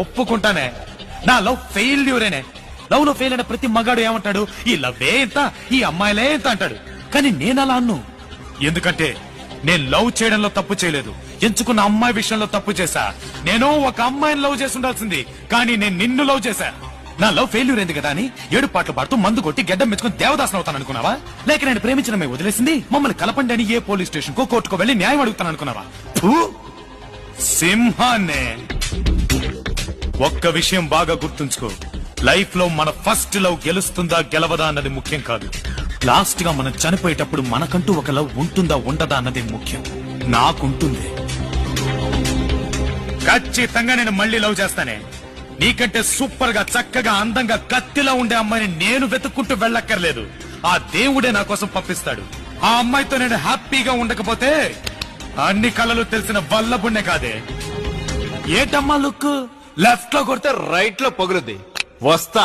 ఒప్పుకుంటానే, నా love ఫెయిల్యూరేనే. Love లో fail అయిన ప్రతి మగాడు ఏమంటాడు, ఈ లవ్వే ఎంత, ఈ అమ్మాయిలే ఎంత అంటాడు. కానీ నేను అలా అన్ను. ఎందుకంటే నేను లవ్ చేయడంలో తప్పు చేయలేదు, ఎంచుకున్న అమ్మాయి విషయంలో తప్పు చేశా. నేను ఒక అమ్మాయిని లవ్ చేసి ఉండాల్సింది, కానీ నేను నిన్ను లవ్ చేశా. నా లవ్ ఫెయిల్యూర్ అయింది కదా అని 7 పాటలు పాడుతూ మందు కొట్టి గడ్డం మెచ్చుకుని దేవదాసన అవుతాను అనుకున్నావా? లేక నేను ప్రేమించిన మేము వదిలేసింది మమ్మల్ని కలపండి అని ఏ పోలీస్ స్టేషన్ కో కోర్టుకో వెళ్లి న్యాయం అడుగుతాను అనుకున్నావా? సింహాన్నే. ఒక్క విషయం బాగా గుర్తుంచుకో, లైఫ్ లో మన ఫస్ట్ లవ్ గెలుస్తుందా గెలవదా అన్నది ముఖ్యం కాదు. లాస్ట్ గా మనం చనిపోయేటప్పుడు మనకంటూ ఒక లవ్ ఉంటుందా ఉండదా అన్నది ముఖ్యం. నాకుంటుంది. ఖచ్చితంగా నేను మళ్ళీ లవ్ చేస్తానే. నీకంటే సూపర్ గా, చక్కగా, అందంగా, కత్తిలా ఉండే అమ్మాయిని నేను వెతుక్కుంటూ వెళ్ళక్కర్లేదు. ఆ దేవుడే నా కోసం పంపిస్తాడు. ఆ అమ్మాయితో నేను హ్యాపీగా ఉండకపోతే అన్ని కళలు తెలిసిన వల్లబుణ్ణే కాదే. ఏటమ్మా లుక్? లెఫ్ట్ లో కొడితే రైట్ లో పగులుద్ది. వస్తా.